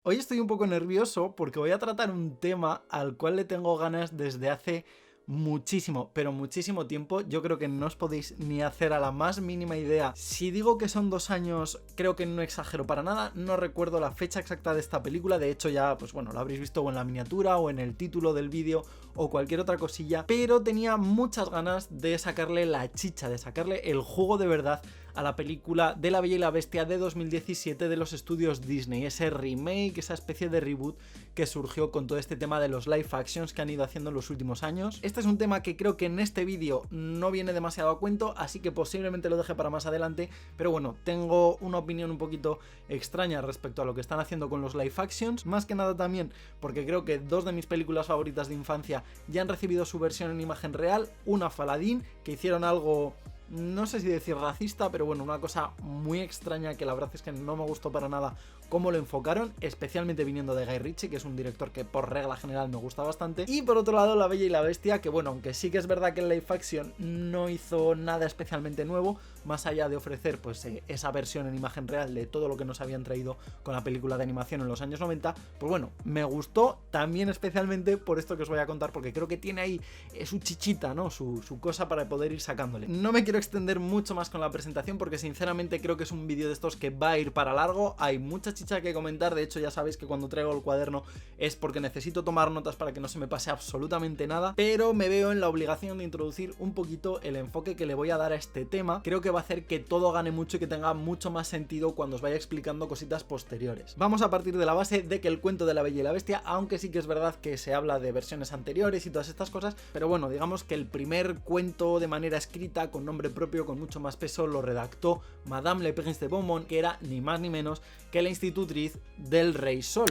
Hoy estoy un poco nervioso porque voy a tratar un tema al cual le tengo ganas desde hace muchísimo, pero muchísimo tiempo. Yo creo que no os podéis ni hacer a la más mínima idea. Si digo que son 2 años, creo que no exagero para nada. No recuerdo la fecha exacta de esta película. De hecho ya, pues bueno, lo habréis visto o en la miniatura o en el título del vídeo o cualquier otra cosilla. Pero tenía muchas ganas de sacarle la chicha, de sacarle el jugo de verdad a la película de La Bella y la Bestia de 2017 de los estudios Disney, ese remake, esa especie de reboot que surgió con todo este tema de los live actions que han ido haciendo en los últimos años. Este es un tema que creo que en este vídeo no viene demasiado a cuento, así que posiblemente lo deje para más adelante, pero bueno, tengo una opinión un poquito extraña respecto a lo que están haciendo con los live actions, más que nada también porque creo que dos de mis películas favoritas de infancia ya han recibido su versión en imagen real, una fue Aladdin, que hicieron algo, no sé si decir racista, pero bueno, una cosa muy extraña que la verdad es que no me gustó para nada cómo lo enfocaron, especialmente viniendo de Guy Ritchie, que es un director que por regla general me gusta bastante. Y por otro lado, La Bella y la Bestia, que bueno, aunque sí que es verdad que el live action no hizo nada especialmente nuevo, más allá de ofrecer pues esa versión en imagen real de todo lo que nos habían traído con la película de animación en los años 90, pues bueno, me gustó también especialmente por esto que os voy a contar, porque creo que tiene ahí su chichita, ¿no? Su cosa para poder ir sacándole. No me quiero extender mucho más con la presentación porque sinceramente creo que es un vídeo de estos que va a ir para largo, hay mucha chicha que comentar. De hecho ya sabéis que cuando traigo el cuaderno es porque necesito tomar notas para que no se me pase absolutamente nada, pero me veo en la obligación de introducir un poquito el enfoque que le voy a dar a este tema. Creo que va a hacer que todo gane mucho y que tenga mucho más sentido cuando os vaya explicando cositas posteriores. Vamos a partir de la base de que el cuento de La Bella y la Bestia, aunque sí que es verdad que se habla de versiones anteriores y todas estas cosas, pero bueno, digamos que el primer cuento de manera escrita, con nombre propio, con mucho más peso, lo redactó Madame Le Prince de Beaumont, que era ni más ni menos que la institutriz del Rey Sol.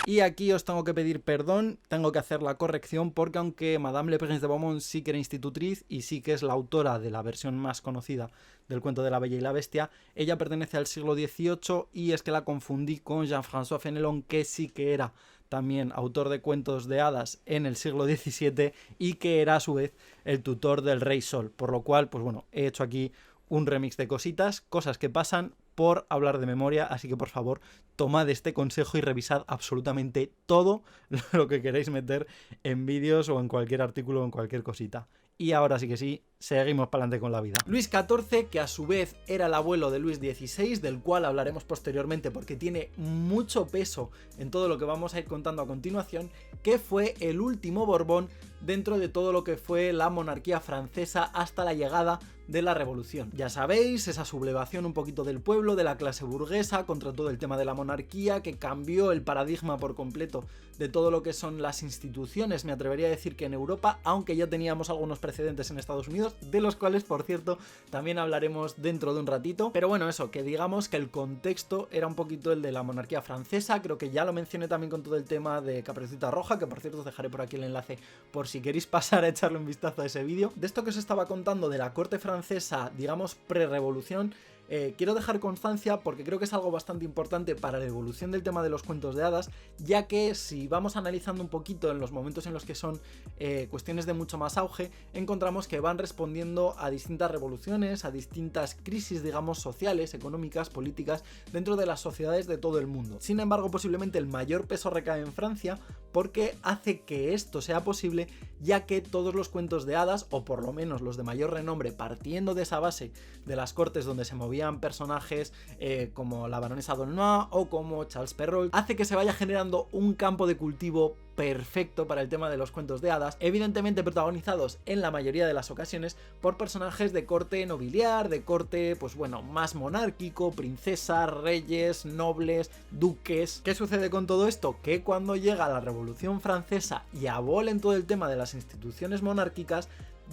Y aquí os tengo que pedir perdón, tengo que hacer la corrección, porque aunque Madame Le Prince de Beaumont sí que era institutriz y sí que es la autora de la versión más conocida del cuento de La Bella y la Bestia, ella pertenece al siglo XVIII y es que la confundí con Jean-François Fenelon, que sí que era también autor de cuentos de hadas en el siglo XVII y que era a su vez el tutor del Rey Sol, por lo cual, pues bueno, he hecho aquí un remix de cositas, cosas que pasan por hablar de memoria, así que por favor tomad este consejo y revisad absolutamente todo lo que queréis meter en vídeos o en cualquier artículo o en cualquier cosita. Y ahora sí que sí, seguimos para adelante con la vida. Luis XIV, que a su vez era el abuelo de Luis XVI, del cual hablaremos posteriormente porque tiene mucho peso en todo lo que vamos a ir contando a continuación, que fue el último Borbón dentro de todo lo que fue la monarquía francesa hasta la llegada de la Revolución. Ya sabéis, esa sublevación un poquito del pueblo, de la clase burguesa, contra todo el tema de la monarquía, que cambió el paradigma por completo de todo lo que son las instituciones, me atrevería a decir que en Europa, aunque ya teníamos algunos precedentes en Estados Unidos, de los cuales, por cierto, también hablaremos dentro de un ratito. Pero bueno, eso, que digamos que el contexto era un poquito el de la monarquía francesa. Creo que ya lo mencioné también con todo el tema de Caperucita Roja, que por cierto os dejaré por aquí el enlace por si queréis pasar a echarle un vistazo a ese vídeo. De esto que os estaba contando de la corte francesa, digamos, pre-revolución, quiero dejar constancia porque creo que es algo bastante importante para la evolución del tema de los cuentos de hadas, ya que si vamos analizando un poquito en los momentos en los que son cuestiones de mucho más auge, encontramos que van respondiendo a distintas revoluciones, a distintas crisis, digamos, sociales, económicas, políticas, dentro de las sociedades de todo el mundo. Sin embargo, posiblemente el mayor peso recae en Francia, porque hace que esto sea posible, ya que todos los cuentos de hadas, o por lo menos los de mayor renombre, partiendo de esa base de las cortes donde se movían personajes como la baronesa d'Aulnoy o como Charles Perrault, hace que se vaya generando un campo de cultivo perfecto para el tema de los cuentos de hadas, evidentemente protagonizados en la mayoría de las ocasiones por personajes de corte nobiliar, de corte, pues bueno, más monárquico, princesas, reyes, nobles, duques. ¿Qué sucede con todo esto? Que cuando llega la Revolución Francesa y abolen todo el tema de las instituciones monárquicas,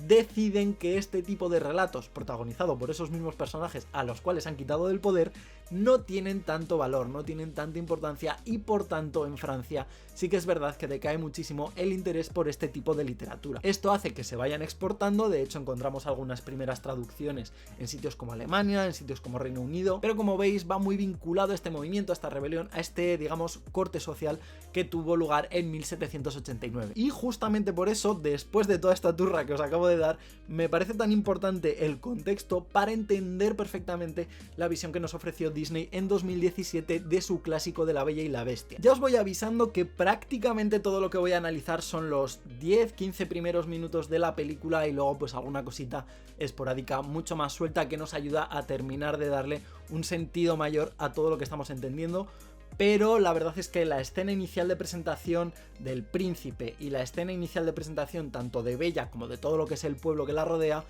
deciden que este tipo de relatos, protagonizado por esos mismos personajes a los cuales han quitado del poder, no tienen tanto valor, no tienen tanta importancia, y por tanto en Francia sí que es verdad que decae muchísimo el interés por este tipo de literatura. Esto hace que se vayan exportando, de hecho encontramos algunas primeras traducciones en sitios como Alemania, en sitios como Reino Unido, pero como veis va muy vinculado a este movimiento, a esta rebelión, a este, digamos, corte social que tuvo lugar en 1789. Y justamente por eso, después de toda esta turra que os acabo de dar, me parece tan importante el contexto para entender perfectamente la visión que nos ofreció Disney en 2017 de su clásico de La Bella y la Bestia. Ya os voy avisando que prácticamente todo lo que voy a analizar son los 10-15 primeros minutos de la película y luego pues alguna cosita esporádica mucho más suelta que nos ayuda a terminar de darle un sentido mayor a todo lo que estamos entendiendo. Pero la verdad es que la escena inicial de presentación del príncipe y la escena inicial de presentación tanto de Bella como de todo lo que es el pueblo que la rodea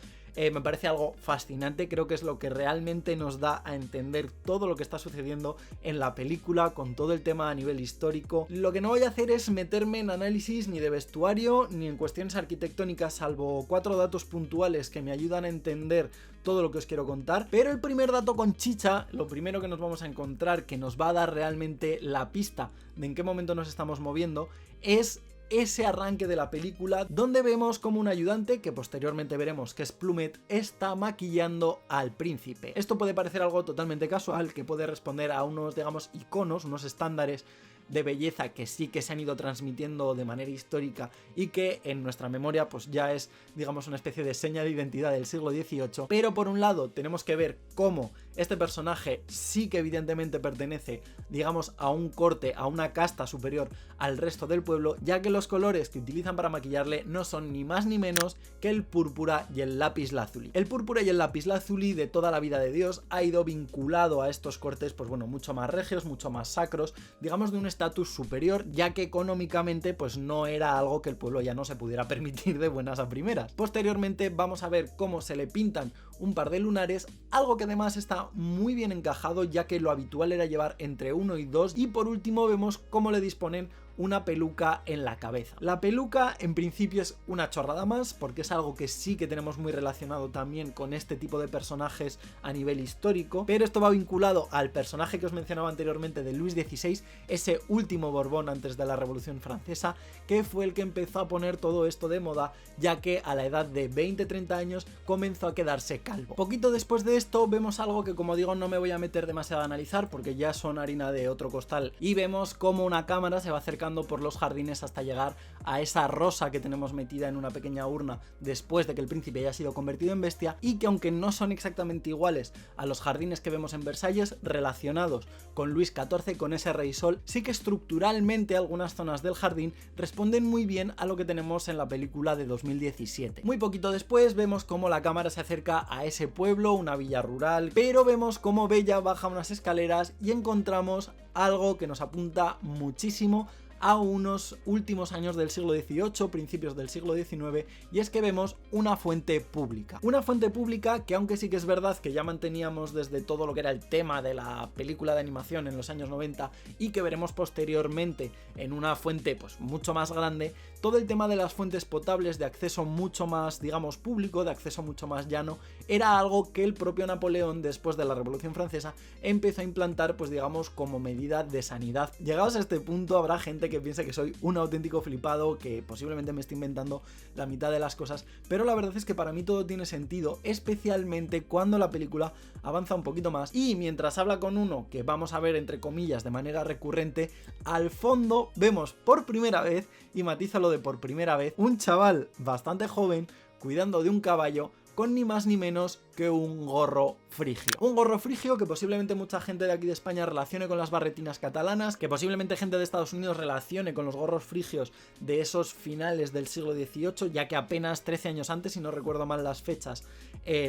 me parece algo fascinante. Creo que es lo que realmente nos da a entender todo lo que está sucediendo en la película con todo el tema a nivel histórico. Lo que no voy a hacer es meterme en análisis ni de vestuario ni en cuestiones arquitectónicas, salvo 4 datos puntuales que me ayudan a entender todo lo que os quiero contar. Pero el primer dato con chicha, lo primero que nos vamos a encontrar, que nos va a dar realmente la pista de en qué momento nos estamos moviendo, es ese arranque de la película donde vemos como un ayudante, que posteriormente veremos que es Plumette, está maquillando al príncipe. Esto puede parecer algo totalmente casual, que puede responder a unos, digamos, iconos, unos estándares de belleza que sí que se han ido transmitiendo de manera histórica y que en nuestra memoria pues ya es, digamos, una especie de seña de identidad del siglo XVIII. Pero por un lado tenemos que ver cómo este personaje sí que evidentemente pertenece, digamos, a un corte, a una casta superior al resto del pueblo, ya que los colores que utilizan para maquillarle no son ni más ni menos que el púrpura y el lapislázuli. El púrpura y el lapislázuli de toda la vida de Dios ha ido vinculado a estos cortes, pues bueno, mucho más regios, mucho más sacros, digamos de un estatus superior, ya que económicamente pues no era algo que el pueblo ya no se pudiera permitir de buenas a primeras. Posteriormente vamos a ver cómo se le pintan un par de lunares, algo que además está muy bien encajado, ya que lo habitual era llevar entre 1 y 2, y por último vemos cómo le disponen una peluca en la cabeza. La peluca en principio es una chorrada más, porque es algo que sí que tenemos muy relacionado también con este tipo de personajes a nivel histórico, pero esto va vinculado al personaje que os mencionaba anteriormente de Luis XVI, ese último Borbón antes de la Revolución Francesa, que fue el que empezó a poner todo esto de moda, ya que a la edad de 20-30 años comenzó a quedarse calvo. Poquito después de esto vemos algo que, como digo, no me voy a meter demasiado a analizar porque ya son harina de otro costal, y vemos cómo una cámara se va acercando por los jardines hasta llegar a esa rosa que tenemos metida en una pequeña urna después de que el príncipe haya sido convertido en bestia, y que aunque no son exactamente iguales a los jardines que vemos en Versalles, relacionados con Luis XIV, con ese rey sol, sí que estructuralmente algunas zonas del jardín responden muy bien a lo que tenemos en la película de 2017. Muy poquito después vemos cómo la cámara se acerca a ese pueblo, una villa rural, pero vemos cómo Bella baja unas escaleras y encontramos algo que nos apunta muchísimo a unos últimos años del siglo XVIII, principios del siglo XIX, y es que vemos una fuente pública. Una fuente pública que, aunque sí que es verdad que ya manteníamos desde todo lo que era el tema de la película de animación en los años 90 y que veremos posteriormente en una fuente pues mucho más grande, todo el tema de las fuentes potables de acceso mucho más, digamos, público, de acceso mucho más llano, era algo que el propio Napoleón, después de la Revolución Francesa, empezó a implantar, pues digamos, como medida de sanidad. Llegados a este punto habrá gente que piensa que soy un auténtico flipado, que posiblemente me esté inventando la mitad de las cosas, pero la verdad es que para mí todo tiene sentido, especialmente cuando la película avanza un poquito más y mientras habla con uno que vamos a ver entre comillas de manera recurrente, al fondo vemos por primera vez, y matízalo de por primera vez, un chaval bastante joven cuidando de un caballo con ni más ni menos que un gorro frigio. Un gorro frigio que posiblemente mucha gente de aquí de España relacione con las barretinas catalanas, que posiblemente gente de Estados Unidos relacione con los gorros frigios de esos finales del siglo XVIII, ya que apenas 13 años antes, si no recuerdo mal las fechas,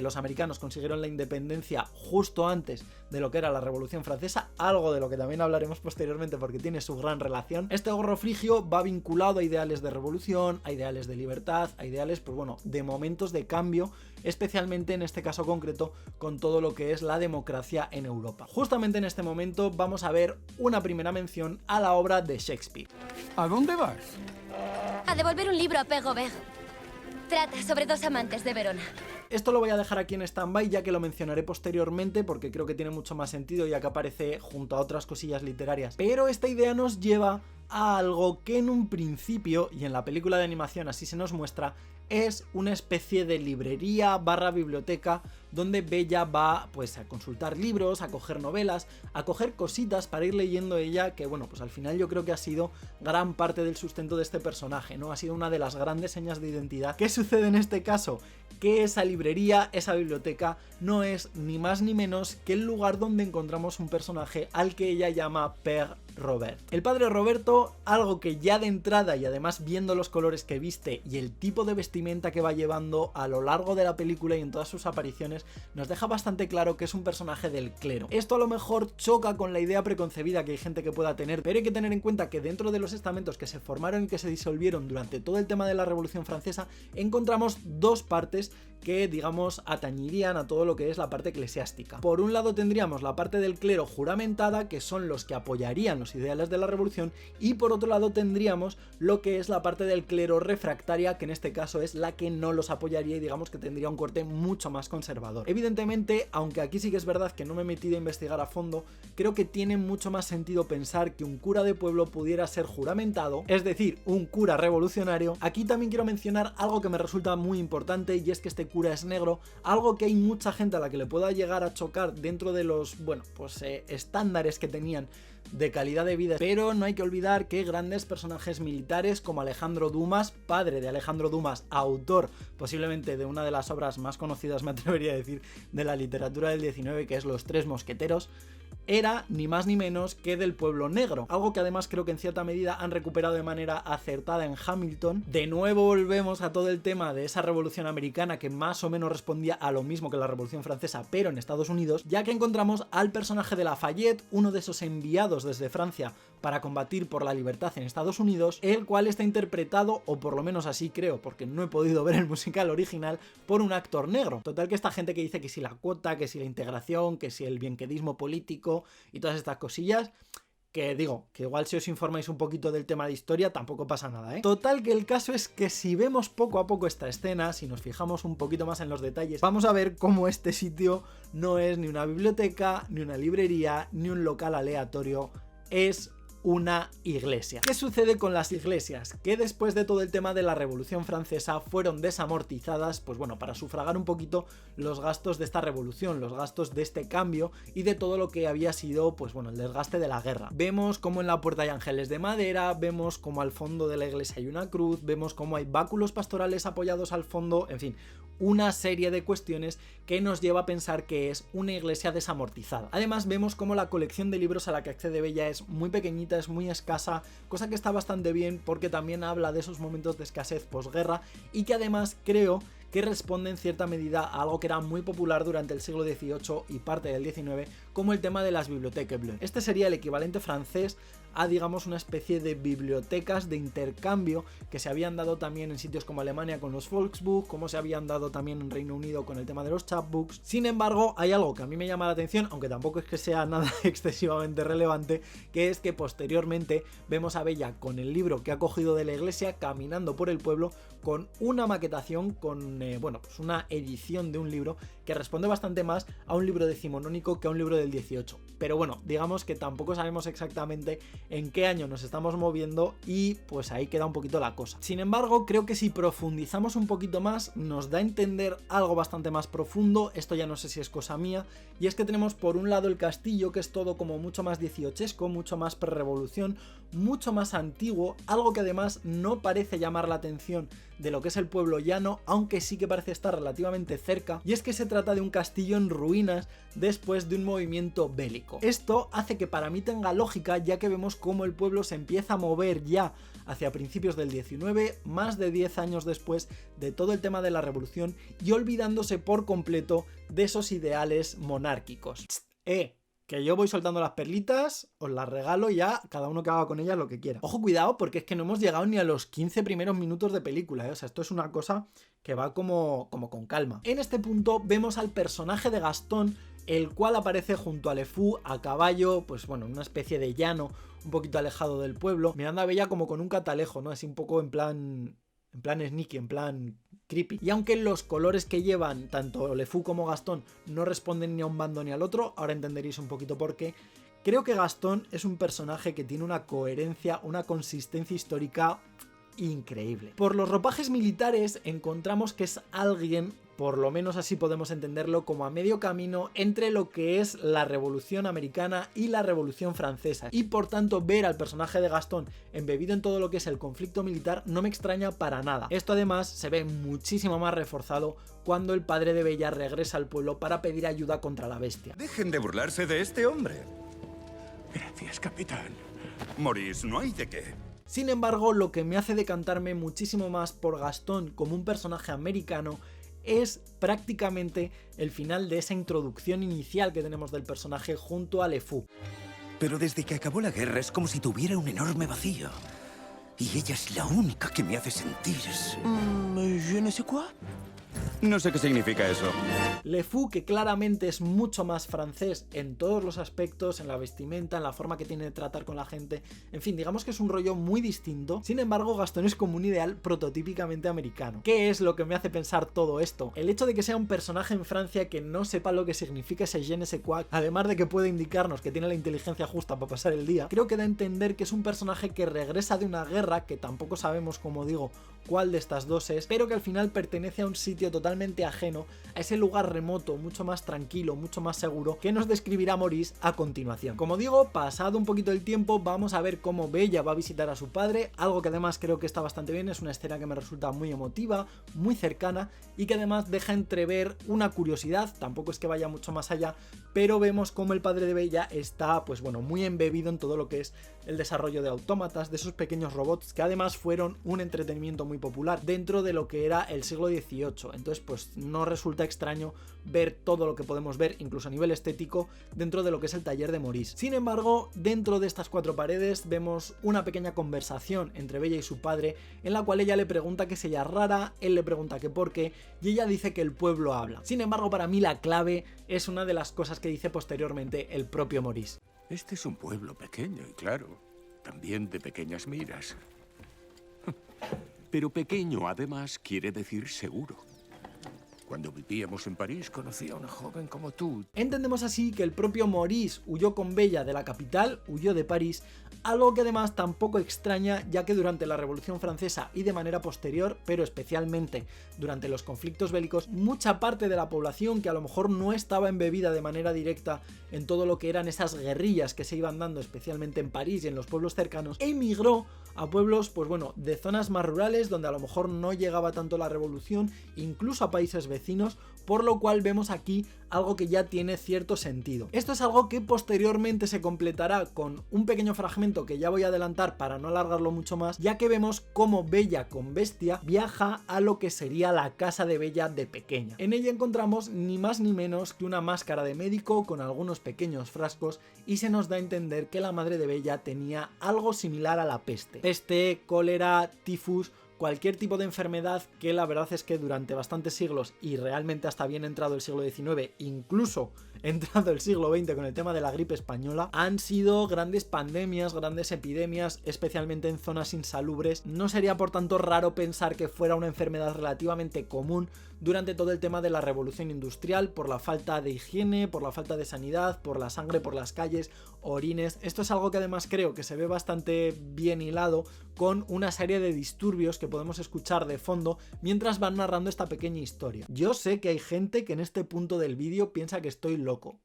los americanos consiguieron la independencia justo antes de lo que era la Revolución Francesa, algo de lo que también hablaremos posteriormente porque tiene su gran relación. Este gorro frigio va vinculado a ideales de revolución, a ideales de libertad, a ideales, pues bueno, de momentos de cambio, especialmente en este caso concreto con todo lo que es la democracia en Europa. Justamente en este momento vamos a ver una primera mención a la obra de Shakespeare. ¿A dónde vas? A devolver un libro a Père Robert. Trata sobre dos amantes de Verona. Esto lo voy a dejar aquí en stand-by, ya que lo mencionaré posteriormente porque creo que tiene mucho más sentido, ya que aparece junto a otras cosillas literarias. Pero esta idea nos lleva a algo que en un principio, y en la película de animación así se nos muestra, es una especie de librería barra biblioteca donde Bella va pues a consultar libros, a coger novelas, a coger cositas para ir leyendo ella, que bueno, pues al final yo creo que ha sido gran parte del sustento de este personaje, ¿no? Ha sido una de las grandes señas de identidad. ¿Qué sucede en este caso? Que esa librería, esa biblioteca, no es ni más ni menos que el lugar donde encontramos un personaje al que ella llama Père Robert. El padre Roberto, algo que ya de entrada y además viendo los colores que viste y el tipo de vestimenta que va llevando a lo largo de la película y en todas sus apariciones, nos deja bastante claro que es un personaje del clero. Esto a lo mejor choca con la idea preconcebida que hay gente que pueda tener, pero hay que tener en cuenta que dentro de los estamentos que se formaron y que se disolvieron durante todo el tema de la Revolución Francesa, encontramos dos partes que, digamos, atañirían a todo lo que es la parte eclesiástica. Por un lado tendríamos la parte del clero juramentada, que son los que apoyarían los ideales de la revolución, y por otro lado tendríamos lo que es la parte del clero refractaria, que en este caso es la que no los apoyaría y digamos que tendría un corte mucho más conservador. Evidentemente, aunque aquí sí que es verdad que no me he metido a investigar a fondo, creo que tiene mucho más sentido pensar que un cura de pueblo pudiera ser juramentado, es decir, un cura revolucionario. Aquí también quiero mencionar algo que me resulta muy importante, y es que este cura es negro, algo que hay mucha gente a la que le pueda llegar a chocar dentro de los, bueno, pues estándares que tenían de calidad de vida, pero no hay que olvidar que grandes personajes militares como Alejandro Dumas, padre de Alejandro Dumas, autor posiblemente de una de las obras más conocidas, me atrevería a decir, de la literatura del 19, que es Los Tres Mosqueteros, era ni más ni menos que del pueblo negro, algo que además creo que en cierta medida han recuperado de manera acertada en Hamilton. De nuevo volvemos a todo el tema de esa revolución americana que más o menos respondía a lo mismo que la revolución francesa, pero en Estados Unidos, ya que encontramos al personaje de Lafayette, uno de esos enviados desde Francia para combatir por la libertad en Estados Unidos, el cual está interpretado, o por lo menos así creo, porque no he podido ver el musical original, por un actor negro. Total, que esta gente que dice que si la cuota, que si la integración, que si el bienquedismo político y todas estas cosillas, que digo, que igual si os informáis un poquito del tema de historia tampoco pasa nada, ¿eh? Total, que el caso es que si vemos poco a poco esta escena, si nos fijamos un poquito más en los detalles, vamos a ver cómo este sitio no es ni una biblioteca, ni una librería, ni un local aleatorio, es una iglesia. ¿Qué sucede con las iglesias? Que después de todo el tema de la Revolución Francesa fueron desamortizadas, pues bueno, para sufragar un poquito los gastos de esta revolución, los gastos de este cambio y de todo lo que había sido, pues bueno, el desgaste de la guerra. Vemos como en la puerta hay ángeles de madera, vemos como al fondo de la iglesia hay una cruz, vemos como hay báculos pastorales apoyados al fondo, en fin, una serie de cuestiones que nos lleva a pensar que es una iglesia desamortizada. Además vemos como la colección de libros a la que accede Bella es muy pequeñita, es muy escasa, cosa que está bastante bien porque también habla de esos momentos de escasez posguerra y que además creo que responde en cierta medida a algo que era muy popular durante el siglo XVIII y parte del XIX, como el tema de las bibliothèques bleues. Este sería el equivalente francés a, digamos, una especie de bibliotecas de intercambio que se habían dado también en sitios como Alemania con los Volksbuch, como se habían dado también en Reino Unido con el tema de los chapbooks. Sin embargo, hay algo que a mí me llama la atención, aunque tampoco es que sea nada excesivamente relevante, que es que posteriormente vemos a Bella con el libro que ha cogido de la iglesia caminando por el pueblo con una maquetación, con bueno, pues una edición de un libro que responde bastante más a un libro decimonónico que a un libro del 18. Pero bueno, digamos que tampoco sabemos exactamente en qué año nos estamos moviendo y pues ahí queda un poquito la cosa. Sin embargo, creo que si profundizamos un poquito más nos da a entender algo bastante más profundo. Esto ya no sé si es cosa mía, y es que tenemos por un lado el castillo, que es todo como mucho más dieciochesco, mucho más pre-revolución, mucho más antiguo, algo que además no parece llamar la atención de lo que es el pueblo llano, aunque sí que parece estar relativamente cerca, y es que se trata de un castillo en ruinas después de un movimiento bélico. Esto hace que para mí tenga lógica, ya que vemos cómo el pueblo se empieza a mover ya hacia principios del 19, más de 10 años después de todo el tema de la revolución, y olvidándose por completo de esos ideales monárquicos. Que yo voy soltando las perlitas, os las regalo ya, cada uno que haga con ellas lo que quiera. Ojo, cuidado, porque es que no hemos llegado ni a los 15 primeros minutos de película, ¿eh? O sea, esto es una cosa que va como con calma. En este punto vemos al personaje de Gastón, el cual aparece junto a Le Fou a caballo, pues bueno, en una especie de llano, un poquito alejado del pueblo, mirando a Bella como con un catalejo, ¿no? Así un poco en plan sneaky, en plan creepy. Y aunque los colores que llevan tanto Le Fou como Gastón no responden ni a un bando ni al otro, ahora entenderéis un poquito por qué, creo que Gastón es un personaje que tiene una coherencia, una consistencia histórica increíble. Por los ropajes militares encontramos que es alguien, por lo menos así podemos entenderlo, como a medio camino entre lo que es la Revolución Americana y la Revolución Francesa, y por tanto ver al personaje de Gastón embebido en todo lo que es el conflicto militar no me extraña para nada. Esto además se ve muchísimo más reforzado cuando el padre de Bella regresa al pueblo para pedir ayuda contra la bestia. Dejen de burlarse de este hombre. Gracias, capitán. Maurice, no hay de qué. Sin embargo, lo que me hace decantarme muchísimo más por Gastón como un personaje americano es prácticamente el final de esa introducción inicial que tenemos del personaje junto a LeFou. Pero desde que acabó la guerra es como si tuviera un enorme vacío. Y ella es la única que me hace sentir... je ne sais quoi. No sé qué significa eso. LeFou, que claramente es mucho más francés en todos los aspectos, en la vestimenta, en la forma que tiene de tratar con la gente, en fin, digamos que es un rollo muy distinto. Sin embargo, Gastón es como un ideal prototípicamente americano. ¿Qué es lo que me hace pensar todo esto? El hecho de que sea un personaje en Francia que no sepa lo que significa ese je ne sais quoi, además de que puede indicarnos que tiene la inteligencia justa para pasar el día, creo que da a entender que es un personaje que regresa de una guerra, que tampoco sabemos, como digo, cuál de estas dos es, pero que al final pertenece a un sitio totalmente ajeno, a ese lugar remoto, mucho más tranquilo, mucho más seguro, que nos describirá Maurice a continuación. Como digo, pasado un poquito el tiempo, vamos a ver cómo Bella va a visitar a su padre, algo que además creo que está bastante bien, es una escena que me resulta muy emotiva, muy cercana, y que además deja entrever una curiosidad, tampoco es que vaya mucho más allá, pero vemos cómo el padre de Bella está, pues bueno, muy embebido en todo lo que es el desarrollo de autómatas, de esos pequeños robots, que además fueron un entretenimiento muy popular dentro de lo que era el siglo XVIII. Entonces, pues no resulta extraño ver todo lo que podemos ver, incluso a nivel estético, dentro de lo que es el taller de Maurice. Sin embargo, dentro de estas cuatro paredes vemos una pequeña conversación entre Bella y su padre, en la cual ella le pregunta que si ella es rara, él le pregunta que por qué, y ella dice que el pueblo habla. Sin embargo, para mí la clave es una de las cosas que dice posteriormente el propio Maurice. Este es un pueblo pequeño y claro, también de pequeñas miras. Pero pequeño, además, quiere decir seguro. Cuando vivíamos en París, conocí a una joven como tú. Entendemos así que el propio Maurice huyó con Bella de la capital, huyó de París, algo que además tampoco extraña, ya que durante la Revolución Francesa y de manera posterior, pero especialmente durante los conflictos bélicos, mucha parte de la población que a lo mejor no estaba embebida de manera directa en todo lo que eran esas guerrillas que se iban dando especialmente en París y en los pueblos cercanos, emigró a pueblos, pues bueno, de zonas más rurales donde a lo mejor no llegaba tanto la revolución, incluso a países vecinos, por lo cual vemos aquí algo que ya tiene cierto sentido. Esto es algo que posteriormente se completará con un pequeño fragmento que ya voy a adelantar para no alargarlo mucho más, ya que vemos cómo Bella con Bestia viaja a lo que sería la casa de Bella de pequeña. En ella encontramos ni más ni menos que una máscara de médico con algunos pequeños frascos y se nos da a entender que la madre de Bella tenía algo similar a la peste. Peste, cólera, tifus, cualquier tipo de enfermedad que la verdad es que durante bastantes siglos y realmente hasta bien entrado el siglo XIX, incluso entrado el siglo XX con el tema de la gripe española, han sido grandes pandemias, grandes epidemias, especialmente en zonas insalubres. No sería por tanto raro pensar que fuera una enfermedad relativamente común durante todo el tema de la revolución industrial, por la falta de higiene, por la falta de sanidad, por la sangre por las calles, orines. Esto es algo que además creo que se ve bastante bien hilado con una serie de disturbios que podemos escuchar de fondo mientras van narrando esta pequeña historia. Yo sé que hay gente que en este punto del vídeo piensa que estoy loco,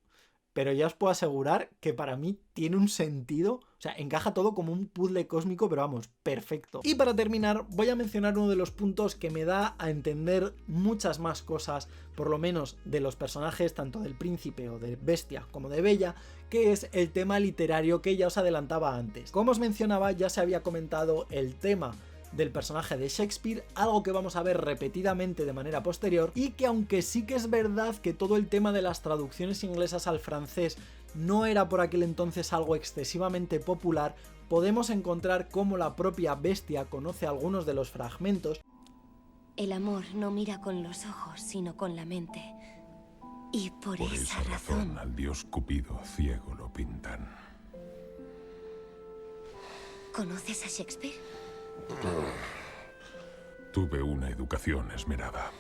pero ya os puedo asegurar que para mí tiene un sentido, o sea, encaja todo como un puzzle cósmico, pero vamos, perfecto. Y para terminar, voy a mencionar uno de los puntos que me da a entender muchas más cosas, por lo menos de los personajes, tanto del príncipe o de Bestia como de Bella, que es el tema literario que ya os adelantaba antes. Como os mencionaba, ya se había comentado el tema del personaje de Shakespeare, algo que vamos a ver repetidamente de manera posterior, y que aunque sí que es verdad que todo el tema de las traducciones inglesas al francés no era por aquel entonces algo excesivamente popular, podemos encontrar cómo la propia Bestia conoce algunos de los fragmentos. El amor no mira con los ojos, sino con la mente. Y por esa razón al dios Cupido ciego lo pintan. ¿Conoces a Shakespeare? Tuve una educación esmerada.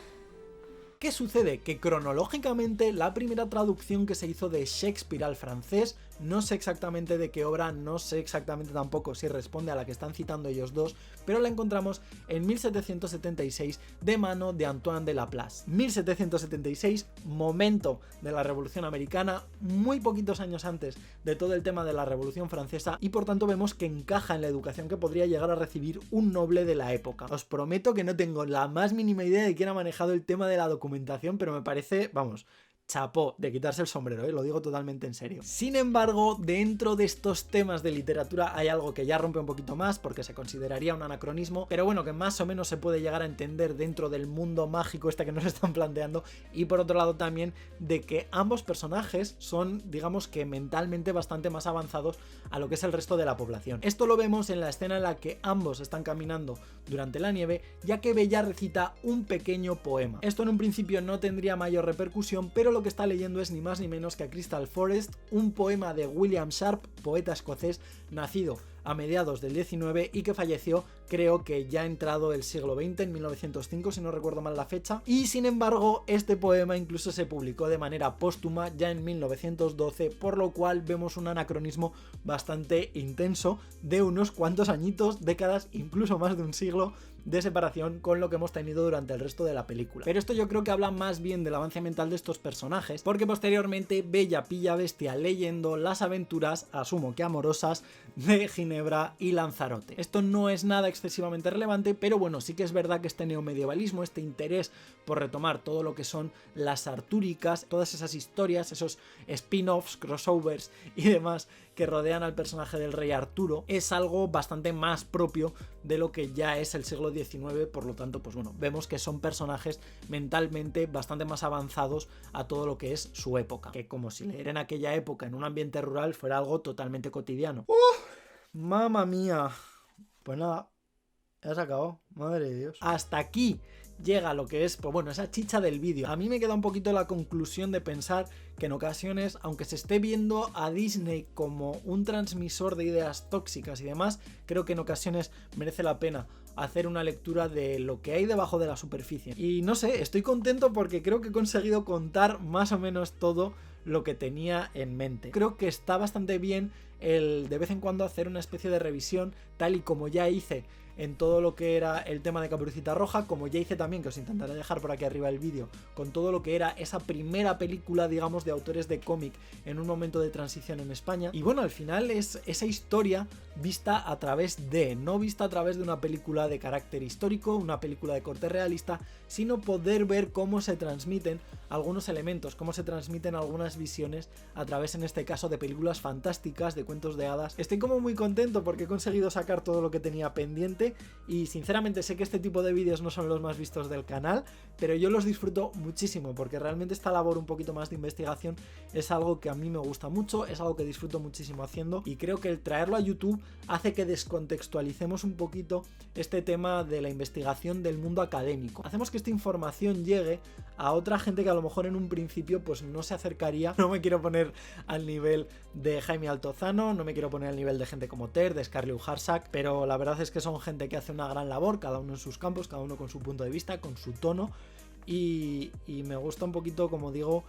¿Qué sucede? Que cronológicamente la primera traducción que se hizo de Shakespeare al francés no sé exactamente de qué obra, no sé exactamente tampoco si responde a la que están citando ellos dos, pero la encontramos en 1776 de mano de Antoine de Laplace. 1776, momento de la Revolución Americana, muy poquitos años antes de todo el tema de la Revolución Francesa, y por tanto vemos que encaja en la educación que podría llegar a recibir un noble de la época. Os prometo que no tengo la más mínima idea de quién ha manejado el tema de la documentación, pero me parece, vamos, chapó, de quitarse el sombrero, lo digo totalmente en serio. Sin embargo, dentro de estos temas de literatura hay algo que ya rompe un poquito más, porque se consideraría un anacronismo, pero bueno, que más o menos se puede llegar a entender dentro del mundo mágico que nos están planteando, y por otro lado también de que ambos personajes son, digamos que mentalmente bastante más avanzados a lo que es el resto de la población. Esto lo vemos en la escena en la que ambos están caminando durante la nieve, ya que Bella recita un pequeño poema. Esto en un principio no tendría mayor repercusión, pero lo que está leyendo es ni más ni menos que a Crystal Forest, un poema de William Sharp, poeta escocés, nacido a mediados del 19 y que falleció, creo que ya entrado el siglo XX, en 1905 si no recuerdo mal la fecha, y sin embargo este poema incluso se publicó de manera póstuma ya en 1912, por lo cual vemos un anacronismo bastante intenso de unos cuantos añitos, décadas, incluso más de un siglo de separación con lo que hemos tenido durante el resto de la película. Pero esto yo creo que habla más bien del avance mental de estos personajes, porque posteriormente Bella pilla a Bestia leyendo las aventuras, asumo que amorosas, de Ginebra y Lanzarote. Esto no es nada excesivamente relevante, pero bueno, sí que es verdad que este neomedievalismo, este interés por retomar todo lo que son las artúricas, todas esas historias, esos spin-offs, crossovers y demás que rodean al personaje del rey Arturo, es algo bastante más propio de lo que ya es el siglo XIX, por lo tanto, pues bueno, vemos que son personajes mentalmente bastante más avanzados a todo lo que es su época, que como si leer en aquella época en un ambiente rural fuera algo totalmente cotidiano. ¡Mamma mía! Pues nada, ya se acabó, madre de Dios. Hasta aquí llega lo que es, pues bueno, esa chicha del vídeo. A mí me queda un poquito la conclusión de pensar que en ocasiones, aunque se esté viendo a Disney como un transmisor de ideas tóxicas y demás, creo que en ocasiones merece la pena hacer una lectura de lo que hay debajo de la superficie. Y no sé, estoy contento porque creo que he conseguido contar más o menos todo lo que tenía en mente. Creo que está bastante bien el de vez en cuando hacer una especie de revisión, tal y como ya hice en todo lo que era el tema de Caperucita Roja, como ya hice también, que os intentaré dejar por aquí arriba el vídeo, con todo lo que era esa primera película, digamos, de autores de cómic en un momento de transición en España. Y bueno, al final es esa historia vista a través de, no vista a través de una película de carácter histórico, una película de corte realista, sino poder ver cómo se transmiten algunos elementos, cómo se transmiten algunas visiones a través, en este caso, de películas fantásticas, de cuentos de hadas. Estoy como muy contento porque he conseguido sacar todo lo que tenía pendiente y sinceramente sé que este tipo de vídeos no son los más vistos del canal, pero yo los disfruto muchísimo porque realmente esta labor un poquito más de investigación es algo que a mí me gusta mucho, es algo que disfruto muchísimo haciendo, y creo que el traerlo a YouTube hace que descontextualicemos un poquito este tema de la investigación del mundo académico. Hacemos que esta información llegue a otra gente que a lo mejor en un principio pues no se acercaría. No me quiero poner al nivel de Jaime Altozano, no me quiero poner al nivel de gente como Ter, de Scarlett Johansson, pero la verdad es que son gente que hace una gran labor, cada uno en sus campos, cada uno con su punto de vista, con su tono, y me gusta un poquito, como digo,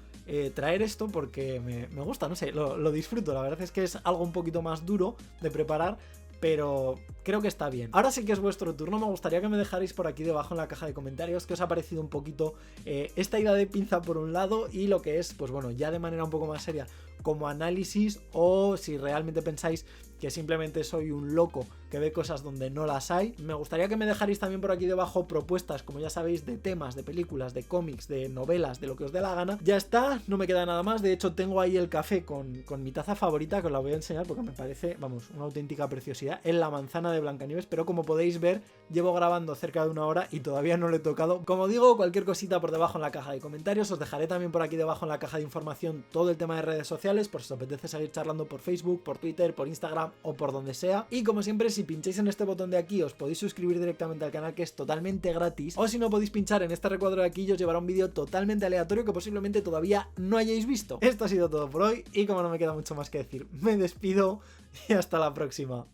traer esto porque me gusta, no sé, lo disfruto. La verdad es que es algo un poquito más duro de preparar, pero creo que está bien. Ahora sí que es vuestro turno, me gustaría que me dejarais por aquí debajo en la caja de comentarios qué os ha parecido un poquito esta idea de pinza por un lado y lo que es, pues bueno, ya de manera un poco más seria como análisis, o si realmente pensáis que simplemente soy un loco que ve cosas donde no las hay. Me gustaría que me dejarais también por aquí debajo propuestas, como ya sabéis, de temas, de películas, de cómics, de novelas, de lo que os dé la gana. Ya está, no me queda nada más. De hecho, tengo ahí el café con mi taza favorita, que os la voy a enseñar porque me parece, vamos, una auténtica preciosidad. Es la manzana de Blancanieves, pero como podéis ver, llevo grabando cerca de 1 hora y todavía no lo he tocado. Como digo, cualquier cosita por debajo en la caja de comentarios. Os dejaré también por aquí debajo en la caja de información todo el tema de redes sociales, por si os apetece seguir charlando por Facebook, por Twitter, por Instagram o por donde sea. Y como siempre, si pincháis en este botón de aquí os podéis suscribir directamente al canal, que es totalmente gratis, o si no, podéis pinchar en este recuadro de aquí y os llevará un vídeo totalmente aleatorio que posiblemente todavía no hayáis visto. Esto ha sido todo por hoy y como no me queda mucho más que decir, me despido y hasta la próxima.